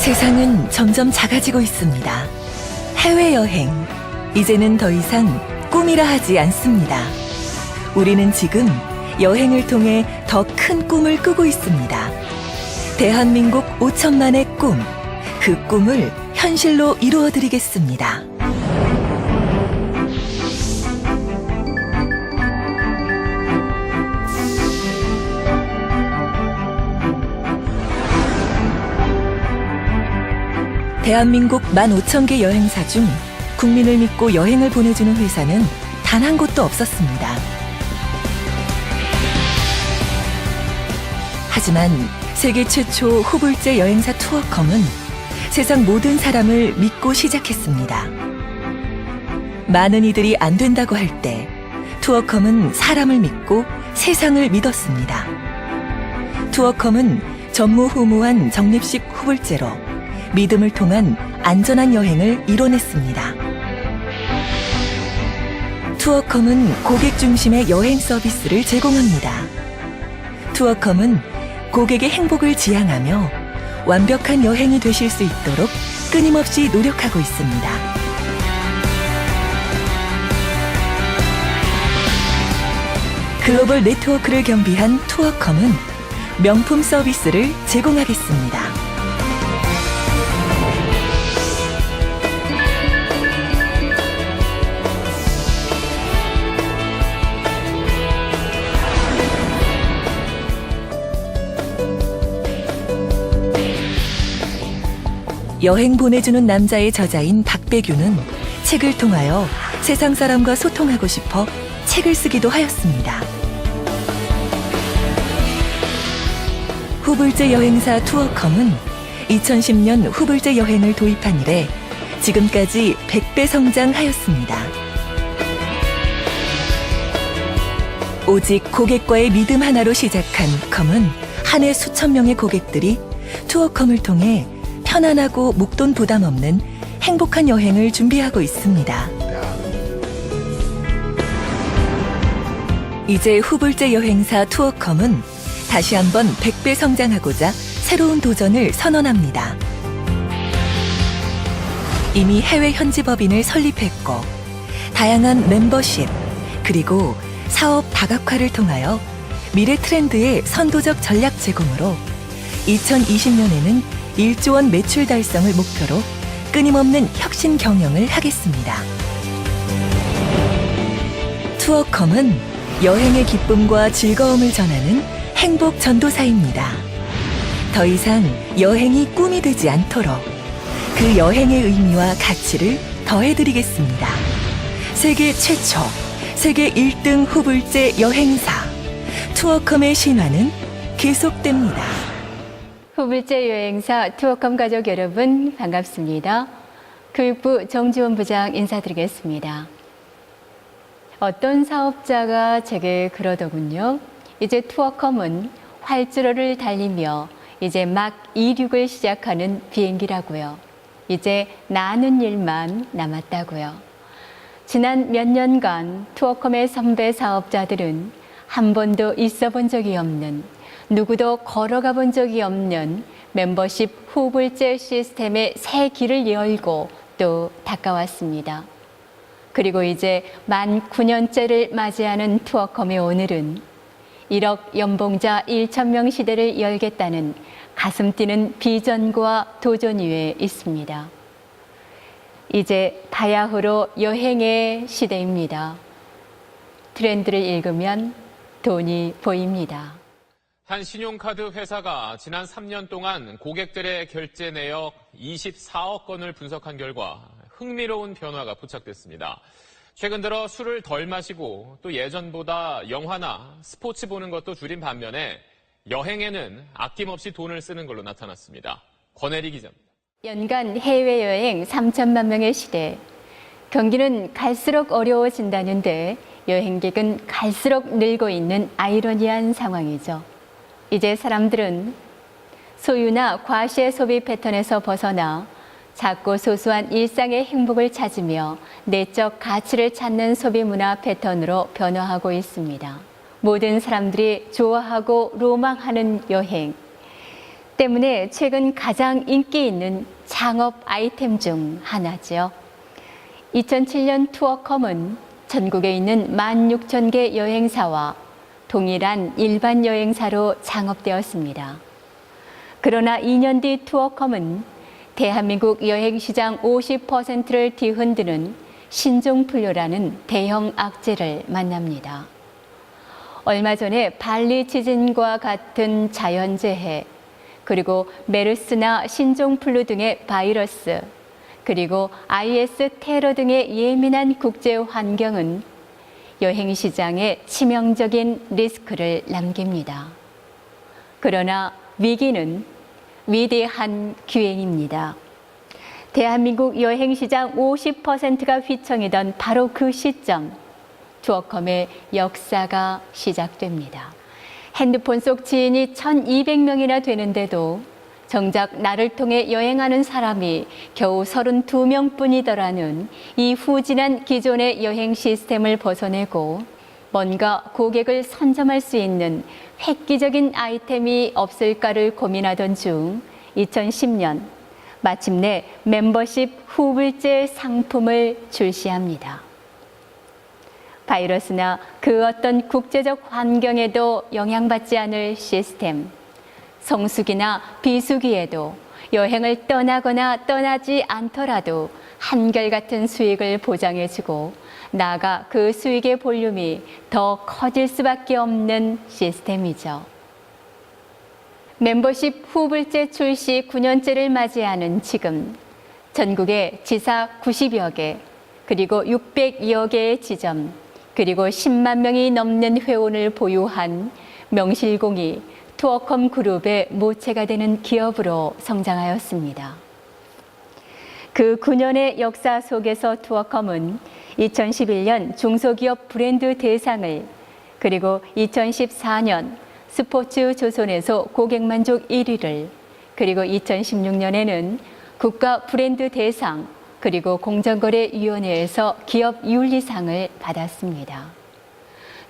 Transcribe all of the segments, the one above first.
세상은 점점 작아지고 있습니다. 해외여행, 이제는 더 이상 꿈이라 하지 않습니다. 우리는 지금 여행을 통해 더 큰 꿈을 꾸고 있습니다. 대한민국 5천만의 꿈, 그 꿈을 현실로 이루어드리겠습니다. 대한민국 15,000개 여행사 중 국민을 믿고 여행을 보내주는 회사는 단 한 곳도 없었습니다. 하지만 세계 최초 후불제 여행사 투어컴은 세상 모든 사람을 믿고 시작했습니다. 많은 이들이 안 된다고 할 때 투어컴은 사람을 믿고 세상을 믿었습니다. 투어컴은 전무후무한 적립식 후불제로 믿음을 통한 안전한 여행을 이뤄냈습니다. 투어컴은 고객 중심의 여행 서비스를 제공합니다. 투어컴은 고객의 행복을 지향하며 완벽한 여행이 되실 수 있도록 끊임없이 노력하고 있습니다. 글로벌 네트워크를 겸비한 투어컴은 명품 서비스를 제공하겠습니다. 여행 보내주는 남자의 저자인 박배규는 책을 통하여 세상 사람과 소통하고 싶어 책을 쓰기도 하였습니다. 후불제 여행사 투어컴은 2010년 후불제 여행을 도입한 이래 지금까지 100배 성장하였습니다. 오직 고객과의 믿음 하나로 시작한 컴은 한 해 수천 명의 고객들이 투어컴을 통해 편안하고 목돈 부담 없는 행복한 여행을 준비하고 있습니다. 이제 후불제 여행사 투어컴은 다시 한번 100배 성장하고자 새로운 도전을 선언합니다. 이미 해외 현지 법인을 설립했고 다양한 멤버십 그리고 사업 다각화를 통하여 미래 트렌드의 선도적 전략 제공으로 2020년에는 1조 원 매출 달성을 목표로 끊임없는 혁신 경영을 하겠습니다. 투어컴은 여행의 기쁨과 즐거움을 전하는 행복 전도사입니다. 더 이상 여행이 꿈이 되지 않도록 그 여행의 의미와 가치를 더해드리겠습니다. 세계 최초, 세계 1등 후불제 여행사 투어컴의 신화는 계속됩니다. 후불제 여행사 투어컴 가족 여러분 반갑습니다. 교육부 정지원 부장 인사드리겠습니다. 어떤 사업자가 제게 그러더군요. 이제 투어컴은 활주로를 달리며 이제 막 이륙을 시작하는 비행기라고요. 이제 나는 일만 남았다고요. 지난 몇 년간 투어컴의 선배 사업자들은 한 번도 있어 본 적이 없는 누구도 걸어가 본 적이 없는 멤버십 후불제 시스템의 새 길을 열고 또 닦아왔습니다. 그리고 이제 만 9년째를 맞이하는 투어컴의 오늘은 1억 연봉자 1,000명 시대를 열겠다는 가슴 뛰는 비전과 도전 위에 있습니다. 이제 바야흐로 여행의 시대입니다. 트렌드를 읽으면 돈이 보입니다. 한 신용카드 회사가 지난 3년 동안 고객들의 결제 내역 24억 건을 분석한 결과 흥미로운 변화가 포착됐습니다. 최근 들어 술을 덜 마시고 또 예전보다 영화나 스포츠 보는 것도 줄인 반면에 여행에는 아낌없이 돈을 쓰는 걸로 나타났습니다. 권혜리 기자입니다. 연간 해외여행 3천만 명의 시대. 경기는 갈수록 어려워진다는데 여행객은 갈수록 늘고 있는 아이러니한 상황이죠. 이제 사람들은 소유나 과시의 소비 패턴에서 벗어나 작고 소소한 일상의 행복을 찾으며 내적 가치를 찾는 소비 문화 패턴으로 변화하고 있습니다. 모든 사람들이 좋아하고 로망하는 여행. 때문에 최근 가장 인기 있는 창업 아이템 중 하나죠. 2007년 투어컴은 전국에 있는 16,000개 여행사와 동일한 일반 여행사로 창업되었습니다. 그러나 2년 뒤 투어컴은 대한민국 여행시장 50%를 뒤흔드는 신종플루라는 대형 악재를 만납니다. 얼마 전에 발리 지진과 같은 자연재해, 그리고 메르스나 신종플루 등의 바이러스, 그리고 IS 테러 등의 예민한 국제 환경은 여행시장에 치명적인 리스크를 남깁니다. 그러나 위기는 위대한 기회입니다. 대한민국 여행시장 50%가 휘청이던 바로 그 시점, 투어컴의 역사가 시작됩니다. 핸드폰 속 지인이 1,200명이나 되는데도 정작 나를 통해 여행하는 사람이 겨우 32명뿐이더라는 이 후진한 기존의 여행 시스템을 벗어내고 뭔가 고객을 선점할 수 있는 획기적인 아이템이 없을까를 고민하던 중 2010년 마침내 멤버십 후불제 상품을 출시합니다. 바이러스나 그 어떤 국제적 환경에도 영향받지 않을 시스템, 성수기나 비수기에도 여행을 떠나거나 떠나지 않더라도 한결같은 수익을 보장해주고 나아가 그 수익의 볼륨이 더 커질 수밖에 없는 시스템이죠. 멤버십 후불제 출시 9년째를 맞이하는 지금 전국에 지사 90여 개, 그리고 600여 개의 지점, 그리고 10만 명이 넘는 회원을 보유한 명실공히 투어컴 그룹의 모체가 되는 기업으로 성장하였습니다. 그 9년의 역사 속에서 투어컴은 2011년 중소기업 브랜드 대상을, 그리고 2014년 스포츠 조선에서 고객만족 1위를, 그리고 2016년에는 국가 브랜드 대상, 그리고 공정거래위원회에서 기업 윤리상을 받았습니다.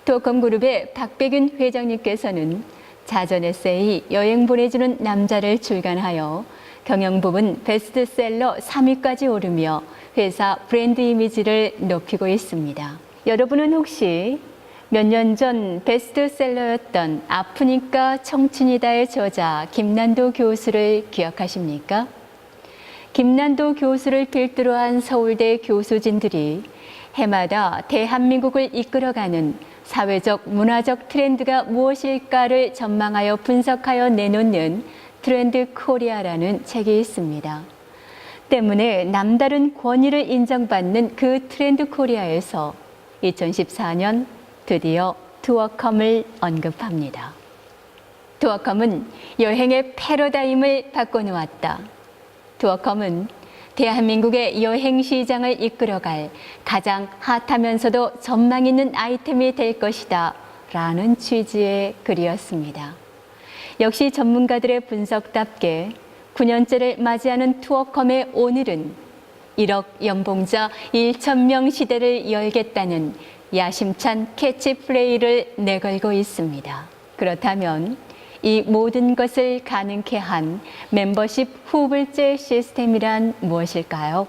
투어컴 그룹의 박백윤 회장님께서는 자전 에세이 여행 보내주는 남자를 출간하여 경영 부분 베스트셀러 3위까지 오르며 회사 브랜드 이미지를 높이고 있습니다. 여러분은 혹시 몇 년 전 베스트셀러였던 아프니까 청춘이다의 저자 김난도 교수를 기억하십니까? 김난도 교수를 필두로 한 서울대 교수진들이 해마다 대한민국을 이끌어가는 사회적, 문화적 트렌드가 무엇일까를 전망하여 분석하여 내놓는 트렌드 코리아라는 책이 있습니다. 때문에 남다른 권위를 인정받는 그 트렌드 코리아에서 2014년 드디어 투어컴을 언급합니다. 투어컴은 여행의 패러다임을 바꿔놓았다. 투어컴은 대한민국의 여행 시장을 이끌어갈 가장 핫하면서도 전망 있는 아이템이 될 것이다 라는 취지의 글이었습니다. 역시 전문가들의 분석답게 9년째를 맞이하는 투어컴의 오늘은 1억 연봉자 1,000명 시대를 열겠다는 야심찬 캐치프레이를 내걸고 있습니다. 그렇다면 이 모든 것을 가능케 한 멤버십 후불제 시스템이란 무엇일까요?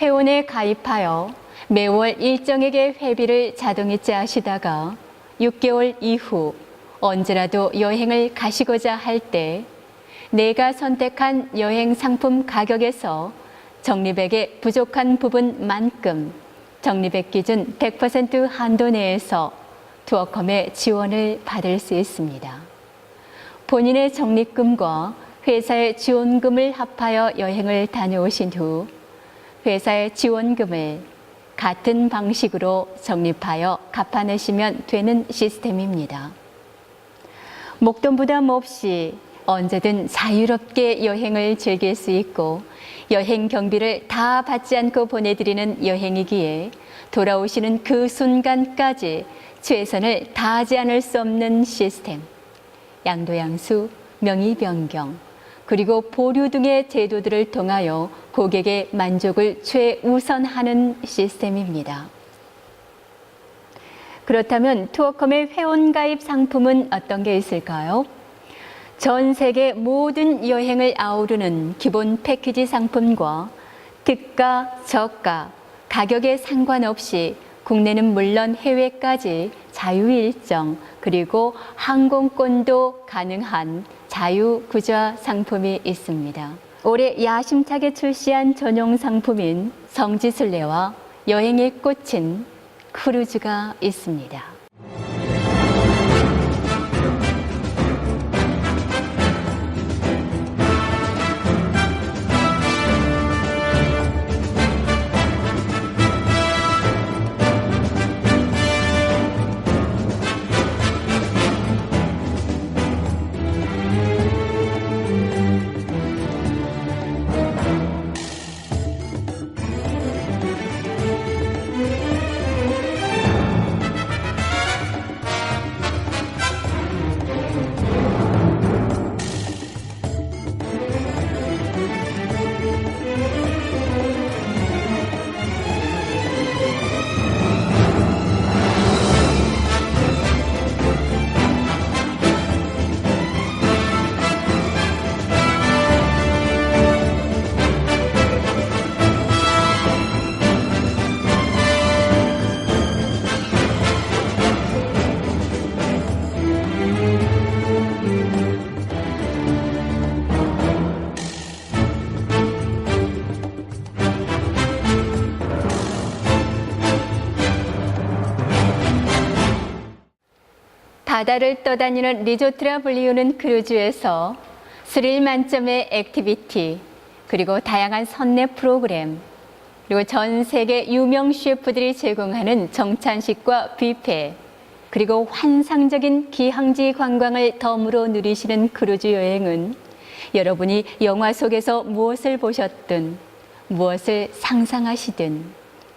회원에 가입하여 매월 일정액의 회비를 자동이체하시다가 6개월 이후 언제라도 여행을 가시고자 할 때 내가 선택한 여행 상품 가격에서 적립액의 부족한 부분만큼 적립액 기준 100% 한도 내에서 투어컴의 지원을 받을 수 있습니다. 본인의 적립금과 회사의 지원금을 합하여 여행을 다녀오신 후 회사의 지원금을 같은 방식으로 적립하여 갚아내시면 되는 시스템입니다. 목돈 부담 없이 언제든 자유롭게 여행을 즐길 수 있고 여행 경비를 다 받지 않고 보내드리는 여행이기에 돌아오시는 그 순간까지 최선을 다하지 않을 수 없는 시스템. 양도양수, 명의 변경, 그리고 보류 등의 제도들을 통하여 고객의 만족을 최우선하는 시스템입니다. 그렇다면 투어컴의 회원가입 상품은 어떤 게 있을까요? 전 세계 모든 여행을 아우르는 기본 패키지 상품과 특가, 저가, 가격에 상관없이 국내는 물론 해외까지 자유일정 그리고 항공권도 가능한 자유구좌 상품이 있습니다. 올해 야심차게 출시한 전용 상품인 성지순례와 여행의 꽃인 크루즈가 있습니다. 바다를 떠다니는 리조트라 불리우는 크루즈에서 스릴 만점의 액티비티, 그리고 다양한 선내 프로그램, 그리고 전 세계 유명 셰프들이 제공하는 정찬식과 뷔페, 그리고 환상적인 기항지 관광을 덤으로 누리시는 크루즈 여행은 여러분이 영화 속에서 무엇을 보셨든 무엇을 상상하시든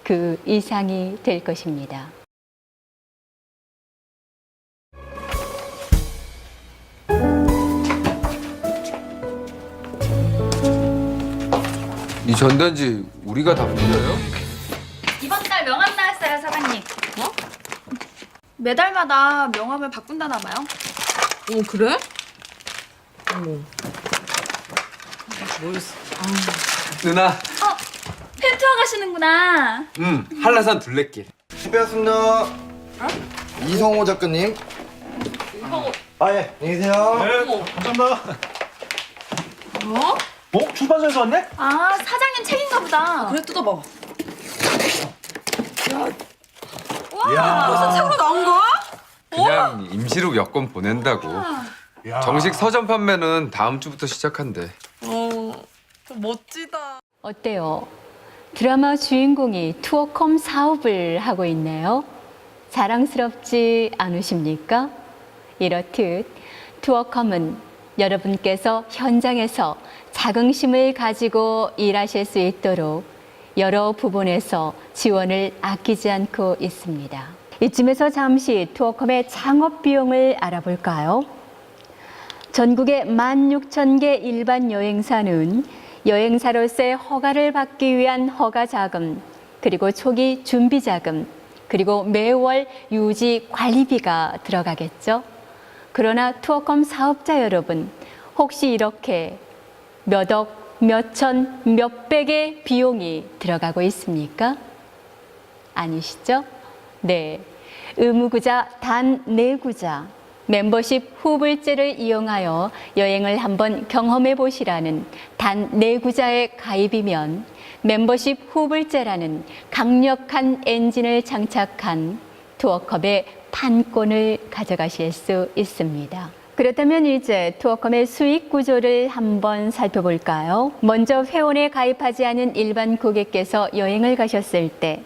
그 이상이 될 것입니다. 이 전단지 우리가 다 빌려요? 이번 달 명함 나왔어요, 사장님. 뭐? 매달마다 명함을 바꾼다나 봐요. 그래? 누나. 펜투어 가시는구나. 한라산 둘레길. 수고하셨습니다. 이성호 작가님. 아 예, 안녕히 계세요. 네, 감사합니다. 출판사에서 왔네? 아, 사장님 책인가 보다. 그래 뜯어봐. 이야. 책으로 나온 거야? 그냥 임시로 몇 권 보낸다고. 야. 정식 서점 판매는 다음 주부터 시작한대. 멋지다. 어때요? 드라마 주인공이 투어컴 사업을 하고 있네요. 자랑스럽지 않으십니까? 이렇듯 투어컴은 여러분께서 현장에서 자긍심을 가지고 일하실 수 있도록 여러 부분에서 지원을 아끼지 않고 있습니다. 이쯤에서 잠시 투어컴의 창업 비용을 알아볼까요? 전국의 16,000개 일반 여행사는 여행사로서의 허가를 받기 위한 허가 자금, 그리고 초기 준비 자금, 그리고 매월 유지 관리비가 들어가겠죠. 그러나 투어컴 사업자 여러분, 혹시 이렇게 몇 억, 몇 천, 몇 백의 비용이 들어가고 있습니까? 아니시죠? 네. 의무구자 단 4구자, 멤버십 후불제를 이용하여 여행을 한번 경험해 보시라는 단 4구자의 가입이면 멤버십 후불제라는 강력한 엔진을 장착한 투어컵의 판권을 가져가실 수 있습니다. 그렇다면 이제 투어컴의 수익 구조를 한번 살펴볼까요? 먼저 회원에 가입하지 않은 일반 고객께서 여행을 가셨을 때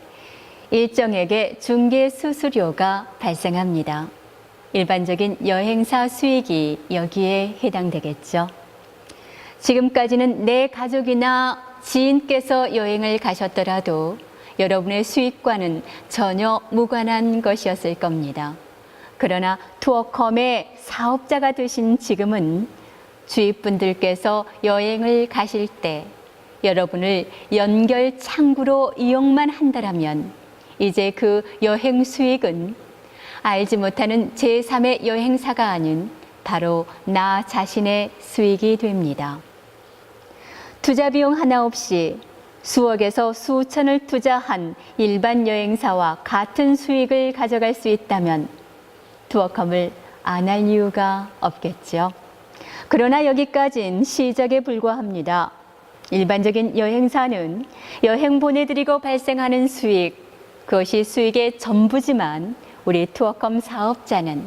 일정액의 중개 수수료가 발생합니다. 일반적인 여행사 수익이 여기에 해당되겠죠. 지금까지는 내 가족이나 지인께서 여행을 가셨더라도 여러분의 수익과는 전혀 무관한 것이었을 겁니다. 그러나 투어컴의 사업자가 되신 지금은 주위 분들께서 여행을 가실 때 여러분을 연결 창구로 이용만 한다면 이제 그 여행 수익은 알지 못하는 제3의 여행사가 아닌 바로 나 자신의 수익이 됩니다. 투자 비용 하나 없이 수억에서 수천을 투자한 일반 여행사와 같은 수익을 가져갈 수 있다면 투어컴을 안 할 이유가 없겠죠. 그러나 여기까진 시작에 불과합니다. 일반적인 여행사는 여행 보내드리고 발생하는 수익, 그것이 수익의 전부지만 우리 투어컴 사업자는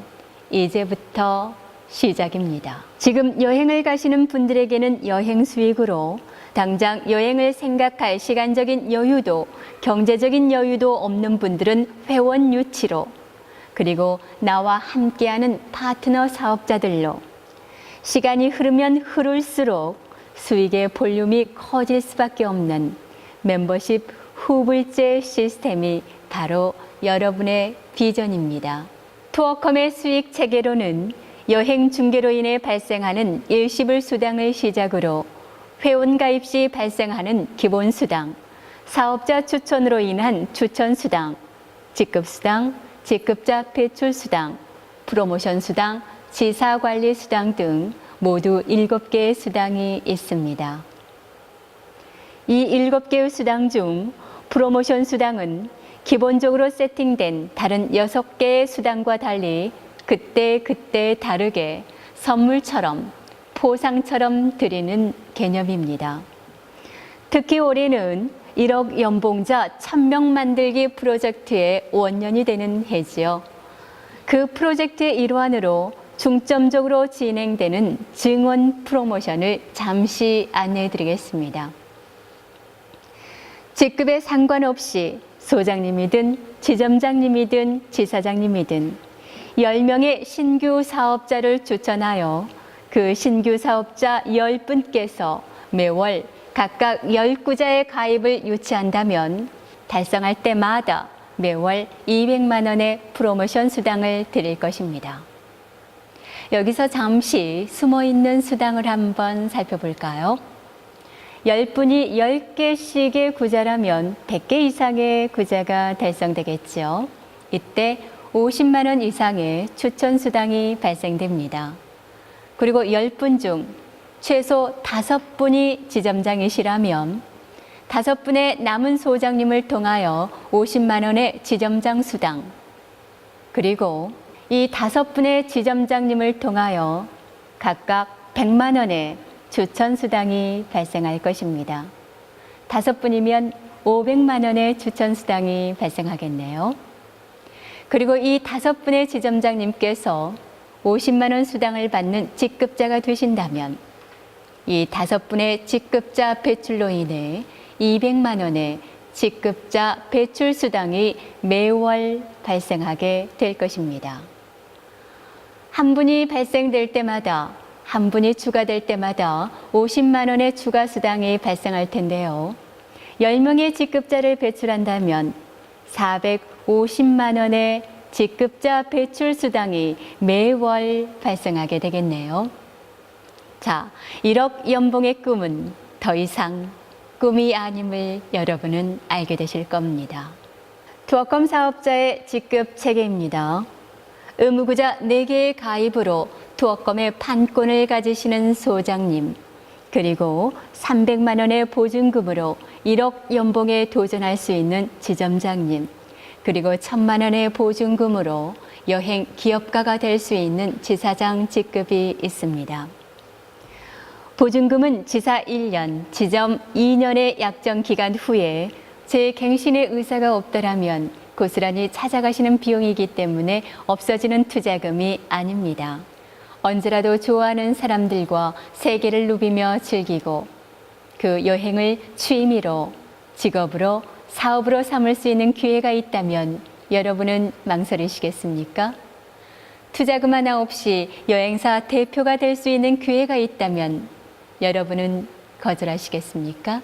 이제부터 시작입니다. 지금 여행을 가시는 분들에게는 여행 수익으로 당장 여행을 생각할 시간적인 여유도 경제적인 여유도 없는 분들은 회원 유치로 그리고 나와 함께하는 파트너 사업자들로 시간이 흐르면 흐를수록 수익의 볼륨이 커질 수밖에 없는 멤버십 후불제 시스템이 바로 여러분의 비전입니다. 투어컴의 수익 체계로는 여행 중개로 인해 발생하는 일시불 수당을 시작으로 회원 가입 시 발생하는 기본 수당, 사업자 추천으로 인한 추천 수당, 직급 수당, 직급자 배출 수당, 프로모션 수당, 지사 관리 수당 등 모두 7개의 수당이 있습니다. 이 7개의 수당 중 프로모션 수당은 기본적으로 세팅된 다른 6개의 수당과 달리 그때 다르게 선물처럼 포상처럼 드리는 개념입니다. 특히 올해는 1억 연봉자 1000명 만들기 프로젝트의 원년이 되는 해지요. 그 프로젝트의 일환으로 중점적으로 진행되는 증원 프로모션을 잠시 안내해 드리겠습니다. 직급에 상관없이 소장님이든 지점장님이든 지사장님이든 10명의 신규 사업자를 추천하여 그 신규 사업자 10분께서 매월 각각 10구자의 가입을 유치한다면 달성할 때마다 매월 200만 원의 프로모션 수당을 드릴 것입니다. 여기서 잠시 숨어있는 수당을 한번 살펴볼까요? 10분이 10개씩의 구자라면 100개 이상의 구자가 달성되겠죠. 이때 50만 원 이상의 추천 수당이 발생됩니다. 그리고 10분 중 최소 5분이 지점장이시라면 5분의 남은 소장님을 통하여 50만 원의 지점장 수당, 그리고 이 5분의 지점장님을 통하여 각각 100만 원의 추천 수당이 발생할 것입니다. 5분이면 500만 원의 추천 수당이 발생하겠네요. 그리고 이 5분의 지점장님께서 50만 원 수당을 받는 직급자가 되신다면 이 5분의 직급자 배출로 인해 200만 원의 직급자 배출 수당이 매월 발생하게 될 것입니다. 한 분이 발생될 때마다, 한 분이 추가될 때마다 50만 원의 추가 수당이 발생할 텐데요. 10명의 직급자를 배출한다면 450만 원의 직급자 배출 수당이 매월 발생하게 되겠네요. 자, 1억 연봉의 꿈은 더 이상 꿈이 아님을 여러분은 알게 되실 겁니다. 투어컴 사업자의 직급 체계입니다. 의무구자 4개의 가입으로 투어컴의 판권을 가지시는 소장님, 그리고 300만 원의 보증금으로 1억 연봉에 도전할 수 있는 지점장님, 그리고 1000만 원의 보증금으로 여행 기업가가 될 수 있는 지사장 직급이 있습니다. 보증금은 지사 1년, 지점 2년의 약정 기간 후에 재갱신의 의사가 없더라면 고스란히 찾아가시는 비용이기 때문에 없어지는 투자금이 아닙니다. 언제라도 좋아하는 사람들과 세계를 누비며 즐기고 그 여행을 취미로, 직업으로, 사업으로 삼을 수 있는 기회가 있다면 여러분은 망설이시겠습니까? 투자금 하나 없이 여행사 대표가 될 수 있는 기회가 있다면 여러분은 거절하시겠습니까?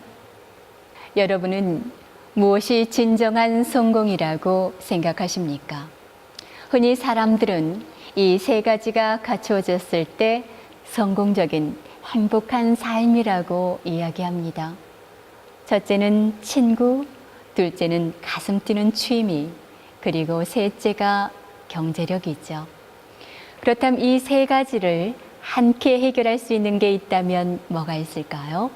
여러분은 무엇이 진정한 성공이라고 생각하십니까? 흔히 사람들은 이 3가지가 갖추어졌을 때 성공적인 행복한 삶이라고 이야기합니다. 첫째는 친구, 둘째는 가슴 뛰는 취미, 그리고 셋째가 경제력이죠. 그렇다면 이 세 가지를 함께 해결할 수 있는 게 있다면 뭐가 있을까요?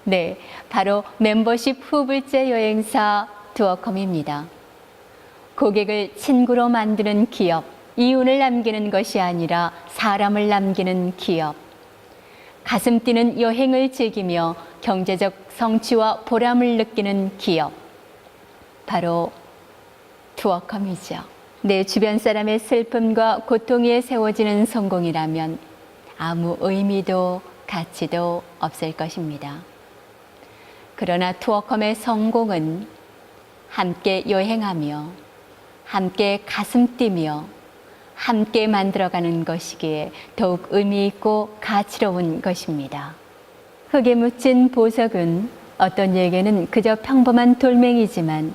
네, 바로 멤버십 후불제 여행사 투어컴입니다. 고객을 친구로 만드는 기업, 이윤을 남기는 것이 아니라 사람을 남기는 기업. 가슴 뛰는 여행을 즐기며 경제적 성취와 보람을 느끼는 기업. 바로 투어컴이죠. 내 주변 사람의 슬픔과 고통에 세워지는 성공이라면 아무 의미도 가치도 없을 것입니다. 그러나 투어컴의 성공은 함께 여행하며 함께 가슴 뛰며 함께 만들어가는 것이기에 더욱 의미 있고 가치로운 것입니다. 흙에 묻힌 보석은 어떤 이에게는 그저 평범한 돌멩이지만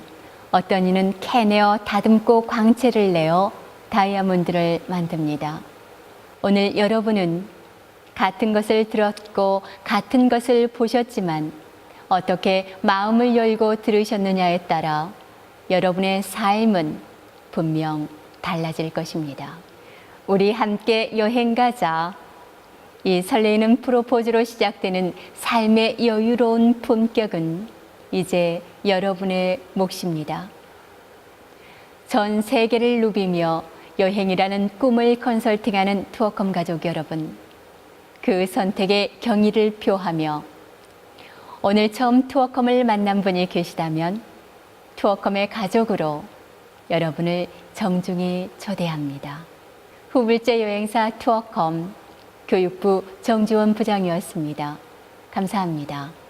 어떤 이는 캐내어 다듬고 광채를 내어 다이아몬드를 만듭니다. 오늘 여러분은 같은 것을 들었고 같은 것을 보셨지만 어떻게 마음을 열고 들으셨느냐에 따라 여러분의 삶은 분명 달라질 것입니다. 우리 함께 여행 가자. 이 설레이는 프로포즈로 시작되는 삶의 여유로운 품격은 이제 여러분의 몫입니다. 전 세계를 누비며 여행이라는 꿈을 컨설팅하는 투어컴 가족 여러분, 그 선택에 경의를 표하며 오늘 처음 투어컴을 만난 분이 계시다면 투어컴의 가족으로 여러분을 정중히 초대합니다. 후불제 여행사 투어컴 교육부 정지원 부장이었습니다. 감사합니다.